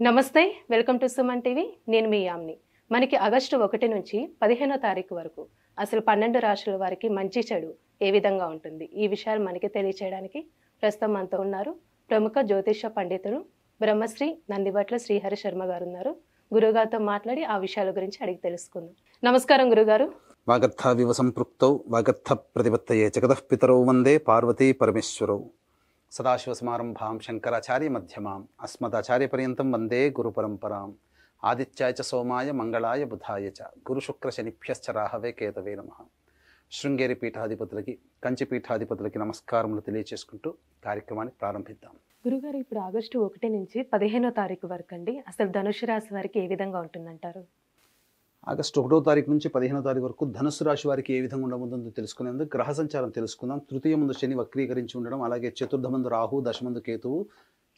నమస్తే. Welcome to Suman TV. నేను మీ యామ్ని. మనకి ఆగస్టు 1 నుంచి 15వ తారీఖు వరకు అసలు 12 రాశుల వారికి మంచి చెడు ఏ విధంగా ఉంటుంది, ఈ విషయాలు మనకి తెలియచేయడానికి ప్రస్తుతం మనతో ఉన్నారు ప్రముఖ జ్యోతిష పండితులు బ్రహ్మశ్రీ నందిబట్ల శ్రీహరి శర్మ గారు ఉన్నారు. గురుగారితో మాట్లాడి ఆ విషయాల గురించి అడిగి తెలుసుకుందాం. నమస్కారం గురుగారు. వాగర్థావివ సంపృక్తౌ వాగర్థ ప్రతిపత్తయే జగతః పితరౌ వందే పార్వతీ పరమేశ్వరౌ. సదాశివసమారంభాం శంకరాచార్య మధ్యమాం అస్మదాచార్యపర్యంతం వందే గురుపరంపరాం. ఆదిత్యాయ చ సోమాయ మంగళాయ బుధాయ చ గురుశుక్రశనిభ్యశ్చ రాహవే కేతవే నమః. శృంగేరి పీఠాధిపతులకి, కంచి పీఠాధిపతులకి నమస్కారములు తెలియచేసుకుంటూ కార్యక్రమాన్ని ప్రారంభిద్దాం. గురుగారు, ఇప్పుడు ఆగస్టు 1 నుంచి 15వ తారీఖు వరకు అండి అసలు ధనుసు రాశి వారికి ఏ విధంగా ఉంటుందంటారు? ఆగస్టు 1వ తారీఖు నుంచి 15వ తారీఖు వరకు ధనుసు రాశి వారికి ఏ విధంగా ఉండబోతుందో తెలుసుకునేందుకు గ్రహ సంచారం తెలుసుకుందాం. తృతీయ ముందు శని వక్రీకరించి ఉండడం, అలాగే చతుర్థ మందు రాహు, దశమందు కేతువు,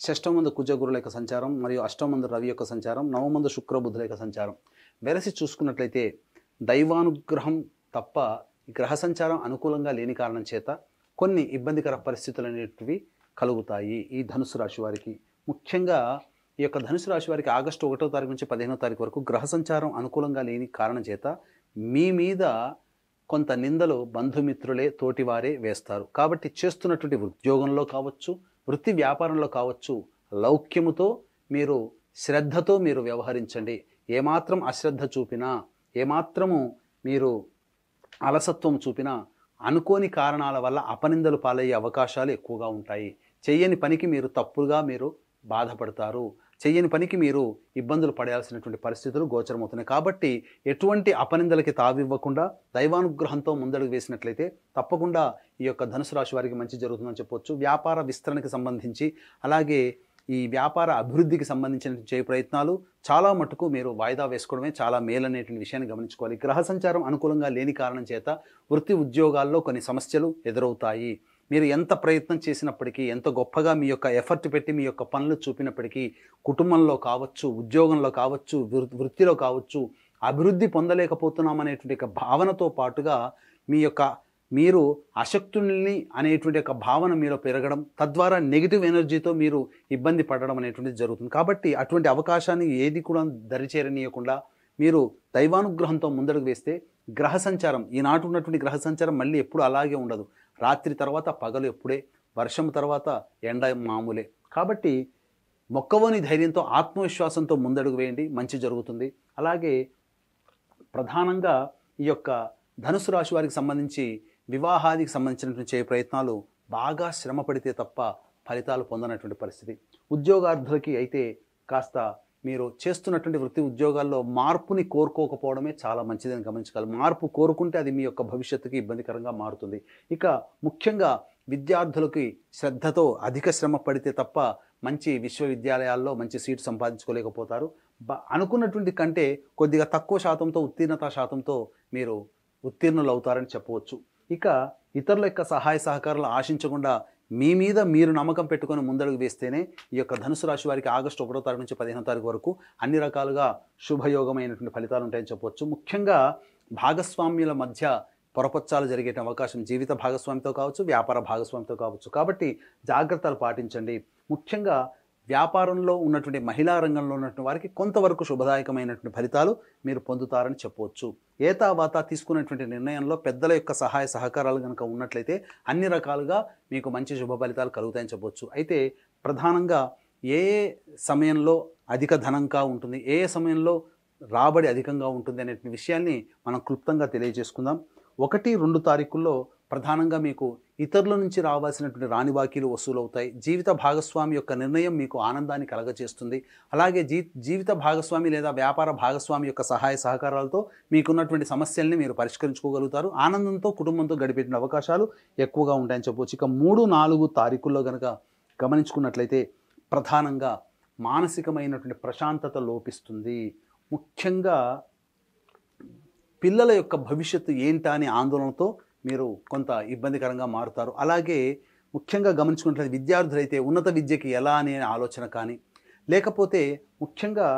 షష్టమ మందు కుజ గురుల యొక్క సంచారం, మరియు అష్టమ మందు రవి యొక్క సంచారం, నవమందు శుక్ర బుధుల యొక్క సంచారం వెరసి చూసుకున్నట్లయితే దైవానుగ్రహం తప్ప గ్రహ సంచారం అనుకూలంగా లేని కారణం చేత కొన్ని ఇబ్బందికర పరిస్థితులు అనేటివి కలుగుతాయి ఈ ధనుసు రాశి వారికి. ముఖ్యంగా ఈ యొక్క ధనుసు రాశి వారికి ఆగస్టు 1వ తారీఖు నుంచి 15వ తారీఖు వరకు గ్రహ సంచారం అనుకూలంగా లేని కారణం చేత మీ మీద కొంత నిందలు బంధుమిత్రులే, తోటివారే వేస్తారు. కాబట్టి చేస్తున్నటువంటి ఉద్యోగంలో కావచ్చు, వృత్తి వ్యాపారంలో కావచ్చు, లౌక్యముతో మీరు శ్రద్ధతో మీరు వ్యవహరించండి. ఏమాత్రం అశ్రద్ధ చూపినా, ఏమాత్రము మీరు అలసత్వం చూపినా అనుకోని కారణాల వల్ల అపనిందలు పాలయ్యే అవకాశాలు ఎక్కువగా ఉంటాయి. చెయ్యని పనికి మీరు తప్పుగా మీరు బాధపడతారు. చెయ్యని పనికి మీరు ఇబ్బందులు పడాల్సినటువంటి పరిస్థితులు గోచరమవుతున్నాయి. కాబట్టి ఎటువంటి అపనిందలకి తావివ్వకుండా దైవానుగ్రహంతో ముందడుగు వేసినట్లయితే తప్పకుండా ఈ యొక్క ధనుసు రాశి వారికి మంచి జరుగుతుందని చెప్పొచ్చు. వ్యాపార విస్తరణకి సంబంధించి, అలాగే ఈ వ్యాపార అభివృద్ధికి సంబంధించిన చేయ ప్రయత్నాలు చాలా మటుకు మీరు వాయిదా వేసుకోవడమే చాలా మేలనేటువంటి విషయాన్ని గమనించుకోవాలి. గ్రహ సంచారం అనుకూలంగా లేని కారణం చేత వృత్తి ఉద్యోగాల్లో కొన్ని సమస్యలు ఎదురవుతాయి. మీరు ఎంత ప్రయత్నం చేసినప్పటికీ, ఎంత గొప్పగా మీ యొక్క ఎఫర్ట్ పెట్టి మీ యొక్క పనులు చూపినప్పటికీ, కుటుంబంలో కావచ్చు, ఉద్యోగంలో కావచ్చు, వృత్తిలో కావచ్చు, అభివృద్ధి పొందలేకపోతున్నాం అనేటువంటి ఒక భావనతో పాటుగా మీరు అశక్తుల్ని అనేటువంటి ఒక భావన మీలో పెరగడం, తద్వారా నెగిటివ్ ఎనర్జీతో మీరు ఇబ్బంది పడడం అనేటువంటిది జరుగుతుంది. కాబట్టి అటువంటి అవకాశాన్ని ఏది కూడా దరిచేరనీయకుండా మీరు దైవానుగ్రహంతో ముందడుగు వేస్తే గ్రహ సంచారం, ఈనాటి ఉన్నటువంటి గ్రహ సంచారం మళ్ళీ ఎప్పుడు అలాగే ఉండదు. రాత్రి తర్వాత పగలు ఎప్పుడే, వర్షం తర్వాత ఎండ మామూలే. కాబట్టి మొక్కవోని ధైర్యంతో, ఆత్మవిశ్వాసంతో ముందడుగు వేయండి, మంచి జరుగుతుంది. అలాగే ప్రధానంగా ఈ యొక్క ధనుసు రాశి వారికి సంబంధించి వివాహానికి సంబంధించినటువంటి చేయ ప్రయత్నాలు బాగా శ్రమ పడితే తప్ప ఫలితాలు పొందనటువంటి పరిస్థితి. ఉద్యోగార్థులకి అయితే కాస్త మీరు చేస్తున్నటువంటి వృత్తి ఉద్యోగాల్లో మార్పుని కోరుకోకపోవడమే చాలా మంచిదని గమనించగలరు. మార్పు కోరుకుంటే అది మీ యొక్క భవిష్యత్తుకి ఇబ్బందికరంగా మారుతుంది. ఇక ముఖ్యంగా విద్యార్థులకి శ్రద్ధతో అధిక శ్రమ పడితే తప్ప మంచి విశ్వవిద్యాలయాల్లో మంచి సీటు సంపాదించుకోలేకపోతారు. అనుకున్నటువంటి కంటే కొద్దిగా తక్కువ శాతంతో, ఉత్తీర్ణత శాతంతో మీరు ఉత్తీర్ణులు అవుతారని చెప్పవచ్చు. ఇక ఇతరుల యొక్క సహాయ సహకారాలు ఆశించకుండా మీ మీద మీరు నమ్మకం పెట్టుకొని ముందడుగు వేస్తేనే ఈ యొక్క ధనుసు రాశి వారికి ఆగస్టు 1వ తారీఖు నుంచి 15వ తారీఖు వరకు అన్ని రకాలుగా శుభయోగమైనటువంటి ఫలితాలు ఉంటాయని చెప్పవచ్చు. ముఖ్యంగా భాగస్వామ్యుల మధ్య పొరపచ్చాలు జరిగే అవకాశం, జీవిత భాగస్వామితో కావచ్చు, వ్యాపార భాగస్వామితో కావచ్చు. కాబట్టి జాగ్రత్తలు పాటించండి. ముఖ్యంగా వ్యాపారంలో ఉన్నటువంటి మహిళా రంగంలో ఉన్నటువంటి వారికి కొంతవరకు శుభదాయకమైనటువంటి ఫలితాలు మీరు పొందుతారని చెప్పవచ్చు. ఏతావాత తీసుకున్నటువంటి నిర్ణయంలో పెద్దల యొక్క సహాయ సహకారాలు కనుక ఉన్నట్లయితే అన్ని రకాలుగా మీకు మంచి శుభ ఫలితాలు కలుగుతాయని చెప్పవచ్చు. అయితే ప్రధానంగా ఏ సమయంలో అధిక ధనంగా ఉంటుంది, ఏ సమయంలో రాబడి అధికంగా ఉంటుంది అనే విషయాన్ని మనం క్లుప్తంగా తెలియజేసుకుందాం. 1-2 తారీఖుల్లో ప్రధానంగా మీకు ఇతరుల నుంచి రావాల్సినటువంటి రాని బాకీలు వసూలవుతాయి. జీవిత భాగస్వామి యొక్క నిర్ణయం మీకు ఆనందాన్ని కలగచేస్తుంది. అలాగే జీవిత భాగస్వామి లేదా వ్యాపార భాగస్వామి యొక్క సహాయ సహకారాలతో మీకున్నటువంటి సమస్యల్ని మీరు పరిష్కరించుకోగలుగుతారు. ఆనందంతో కుటుంబంతో గడిపే అవకాశాలు ఎక్కువగా ఉంటాయని చెప్పవచ్చు. ఇక 3-4 తారీఖుల్లో కనుక గమనించుకున్నట్లయితే ప్రధానంగా మానసికమైనటువంటి ప్రశాంతత లోపిస్తుంది. ముఖ్యంగా పిల్లల యొక్క భవిష్యత్తు ఏంటా అనే ఆందోళనతో మీరు కొంత ఇబ్బందికరంగా మారుతారు. అలాగే ముఖ్యంగా గమనించుకున్నట్లయితే విద్యార్థులైతే ఉన్నత విద్యకి ఎలా అనే ఆలోచన కానీ, లేకపోతే ముఖ్యంగా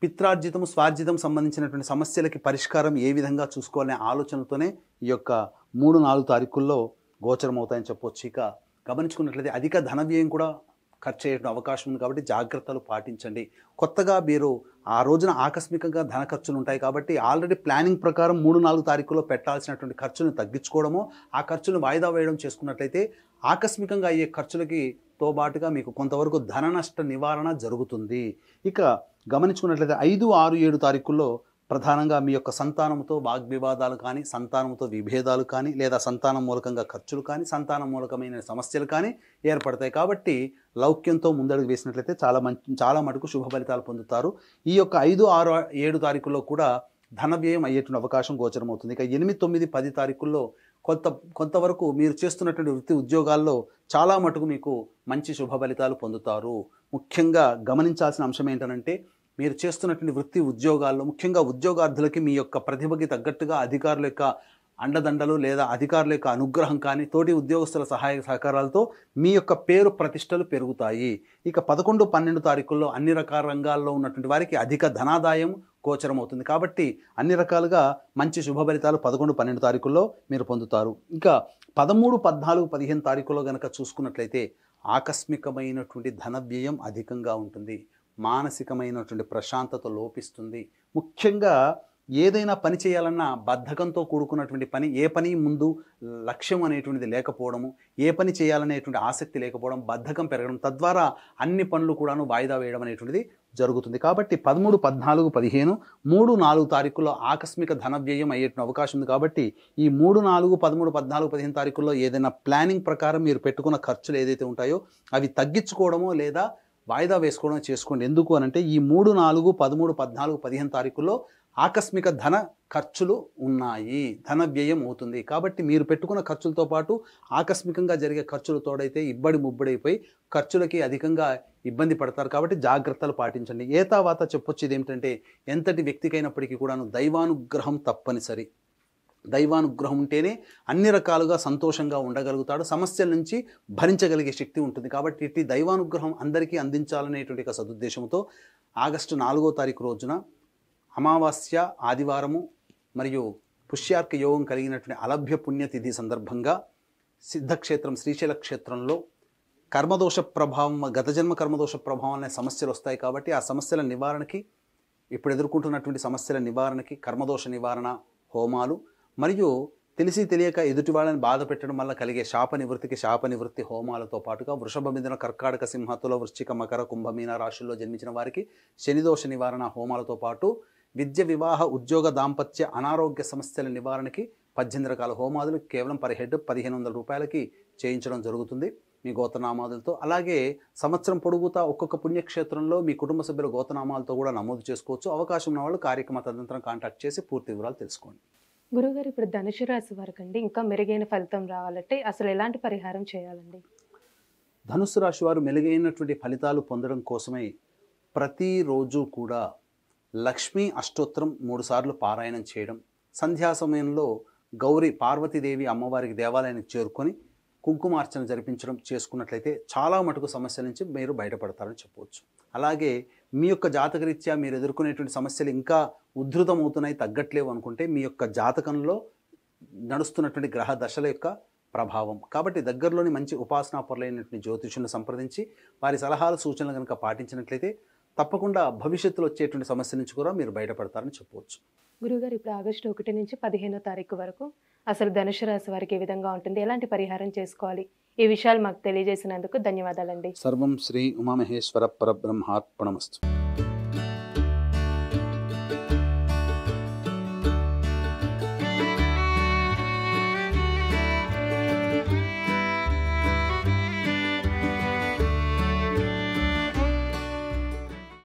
పిత్రార్జితం, స్వార్జితం సంబంధించినటువంటి సమస్యలకి పరిష్కారం ఏ విధంగా చూసుకోవాలనే ఆలోచనతోనే ఈ యొక్క 3-4 తారీఖుల్లో గోచరం అవుతాయని చెప్పవచ్చు. ఇక గమనించుకున్నట్లయితే అధిక ధన వ్యయం కూడా ఖర్చు అయ్యే అవకాశం ఉంది కాబట్టి జాగ్రత్తలు పాటించండి. కొత్తగా మీరు ఆ రోజున ఆకస్మికంగా ధన ఖర్చులు ఉంటాయి కాబట్టి ఆల్రెడీ ప్లానింగ్ ప్రకారం 3-4 తారీఖుల్లో పెట్టాల్సినటువంటి ఖర్చులను తగ్గించుకోవడమో, ఆ ఖర్చును వాయిదా వేయడం చేసుకున్నట్లయితే ఆకస్మికంగా అయ్యే ఖర్చులకి తోబాటుగా మీకు కొంతవరకు ధన నష్ట నివారణ జరుగుతుంది. ఇక గమనించుకున్నట్లయితే 5, 6, 7 తారీఖుల్లో ప్రధానంగా మీ యొక్క సంతానంతో వాగ్వివాదాలు కానీ, సంతానంతో విభేదాలు కానీ, లేదా సంతానం మూలకంగా ఖర్చులు కానీ, సంతానం మూలకమైన సమస్యలు కానీ ఏర్పడతాయి. కాబట్టి లౌక్యంతో ముందడుగు వేసినట్లయితే చాలా మటుకు శుభ ఫలితాలు పొందుతారు. ఈ యొక్క 5, 6, 7 తారీఖుల్లో కూడా ధన వ్యయం అయ్యేటువంటి అవకాశం గోచరమవుతుంది. ఇక 8, 9, 10 తారీఖుల్లో కొంతవరకు మీరు చేస్తున్నటువంటి వృత్తి ఉద్యోగాల్లో చాలా మటుకు మీకు మంచి శుభ ఫలితాలు పొందుతారు. ముఖ్యంగా గమనించాల్సిన అంశం ఏంటంటే, మీరు చేస్తున్నటువంటి వృత్తి ఉద్యోగాల్లో ముఖ్యంగా ఉద్యోగార్థులకి మీ యొక్క ప్రతిభకి తగ్గట్టుగా అధికారుల యొక్క అండదండలు లేదా అధికారుల యొక్క అనుగ్రహం కానీ, తోటి ఉద్యోగస్తుల సహాయ సహకారాలతో మీ యొక్క పేరు ప్రతిష్టలు పెరుగుతాయి. ఇక 11, 12 తారీఖుల్లో అన్ని రకాల రంగాల్లో ఉన్నటువంటి వారికి అధిక ధనాదాయం గోచరమవుతుంది. కాబట్టి అన్ని రకాలుగా మంచి శుభ ఫలితాలు 11, 12 తారీఖుల్లో మీరు పొందుతారు. ఇంకా 13, 14, 15 తారీఖుల్లో కనుక చూసుకున్నట్లయితే ఆకస్మికమైనటువంటి ధన వ్యయం అధికంగా ఉంటుంది. మానసికమైనటువంటి ప్రశాంతత లోపిస్తుంది. ముఖ్యంగా ఏదైనా పని చేయాలన్నా బద్ధకంతో కూడుకున్నటువంటి పని, ఏ పని ముందు లక్ష్యం అనేటువంటిది లేకపోవడము, ఏ పని చేయాలనేటువంటి ఆసక్తి లేకపోవడం, బద్ధకం పెరగడం, తద్వారా అన్ని పనులు కూడాను వాయిదా వేయడం అనేటువంటిది జరుగుతుంది. కాబట్టి 13, 14, 15, 3, 4 తారీఖుల్లో ఆకస్మిక ధన వ్యయం అయ్యేటువంటి అవకాశం ఉంది. కాబట్టి ఈ 3, 4, 13, 14, 15 తారీఖుల్లో ఏదైనా ప్లానింగ్ ప్రకారం మీరు పెట్టుకున్న ఖర్చులు ఏదైతే ఉంటాయో అవి తగ్గించుకోవడమో లేదా వాయిదా వేసుకోవడం చేసుకోండి. ఎందుకు అనంటే ఈ 3, 4, 13, 14, 15 తారీఖుల్లో ఆకస్మిక ధన ఖర్చులు ఉన్నాయి, ధన వ్యయం అవుతుంది. కాబట్టి మీరు పెట్టుకున్న ఖర్చులతో పాటు ఆకస్మికంగా జరిగే ఖర్చులు తోడైతే ఇబ్బడి ముబ్బడైపోయి ఖర్చులకి అధికంగా ఇబ్బంది పడతారు. కాబట్టి జాగ్రత్తలు పాటించండి. ఏతావాత చెప్పొచ్చేది ఏమిటంటే, ఎంతటి వ్యక్తికైనప్పటికీ కూడాను దైవానుగ్రహం తప్పనిసరి. దైవానుగ్రహం ఉంటేనే అన్ని రకాలుగా సంతోషంగా ఉండగలుగుతాడు, సమస్యల నుంచి భరించగలిగే శక్తి ఉంటుంది. కాబట్టి ఇట్టి దైవానుగ్రహం అందరికీ అందించాలనేటువంటి ఒక సదుద్దేశంతో ఆగస్టు 4వ తారీఖు రోజున అమావాస్య ఆదివారము మరియు పుష్యార్క యోగం కలిగినటువంటి అలభ్య పుణ్యతిథి సందర్భంగా సిద్ధక్షేత్రం శ్రీశైల క్షేత్రంలో కర్మదోష ప్రభావం, గత జన్మ కర్మదోష ప్రభావం అనే సమస్యలు వస్తాయి. కాబట్టి ఆ సమస్యల నివారణకి, ఇప్పుడు ఎదుర్కొంటున్నటువంటి సమస్యల నివారణకి కర్మదోష నివారణ హోమాలు మరియు తెలిసి తెలియక ఎదుటి వాళ్ళని బాధ పెట్టడం వల్ల కలిగే శాప నివృత్తి హోమాలతో పాటుగా వృషభ, మిథున, కర్కాటక, సింహ, తుల, వృశ్చిక, మకర, కుంభ, మీన రాశుల్లో జన్మించిన వారికి శనిదోష నివారణ హోమాలతో పాటు విద్య, వివాహ, ఉద్యోగ, దాంపత్య, అనారోగ్య సమస్యల నివారణకి 18 రకాల హోమాదులు కేవలం పర్ హెడ్ 1500 రూపాయలకి చేయించడం జరుగుతుంది మీ గోత్రనామాదులతో. అలాగే సంవత్సరం పొడుగుతా ఒక్కొక్క పుణ్యక్షేత్రంలో మీ కుటుంబ సభ్యుల గోత్రనామాలతో కూడా నమోదు చేసుకోవచ్చు. అవకాశం ఉన్న వాళ్ళు కార్యక్రమ తదనంతరం కాంటాక్ట్ చేసి పూర్తి వివరాలు తెలుసుకోండి. గురుగారు, ఇప్పుడు ధనుసు రాశి వారికి అండి ఇంకా మెరుగైన ఫలితం రావాలంటే అసలు ఎలాంటి పరిహారం చేయాలండి? ధనుస్సు రాశి వారు మెరుగైనటువంటి ఫలితాలు పొందడం కోసమై ప్రతిరోజు కూడా లక్ష్మీ అష్టోత్తరం 3 సార్లు పారాయణం చేయడం, సంధ్యా సమయంలో గౌరీ పార్వతీదేవి అమ్మవారికి దేవాలయానికి చేరుకొని కుంకుమార్చన జరిపించడం చేసుకున్నట్లయితే చాలా మటుకు సమస్యల నుంచి మీరు బయటపడతారని చెప్పవచ్చు. అలాగే మీ యొక్క జాతకరీత్యా మీరు ఎదుర్కొనేటువంటి సమస్యలు ఇంకా ఉధృతమవుతున్నాయి, తగ్గట్లేవు అనుకుంటే మీ యొక్క జాతకంలో నడుస్తున్నటువంటి గ్రహ దశల యొక్క ప్రభావం. కాబట్టి దగ్గరలోని మంచి ఉపాసనా పరులైనటువంటి జ్యోతిషులను సంప్రదించి వారి సలహాలు సూచనలు కనుక పాటించినట్లయితే తప్పకుండా భవిష్యత్తులో వచ్చేటువంటి సమస్య నుంచి కూడా మీరు బయటపడతారని చెప్పవచ్చు. గురుగారు, ఇప్పుడు ఆగస్టు 1 నుంచి 15వ తారీఖు వరకు అసలు ధనుసు రాశి వారికి ఏ విధంగా ఉంటుంది, ఎలాంటి పరిహారం చేసుకోవాలి, ఈ విషయాలు మాకు తెలియజేసినందుకు ధన్యవాదాలండి. సర్వం శ్రీ ఉమామహేశ్వర పరబ్రహ్మార్పణమస్తు.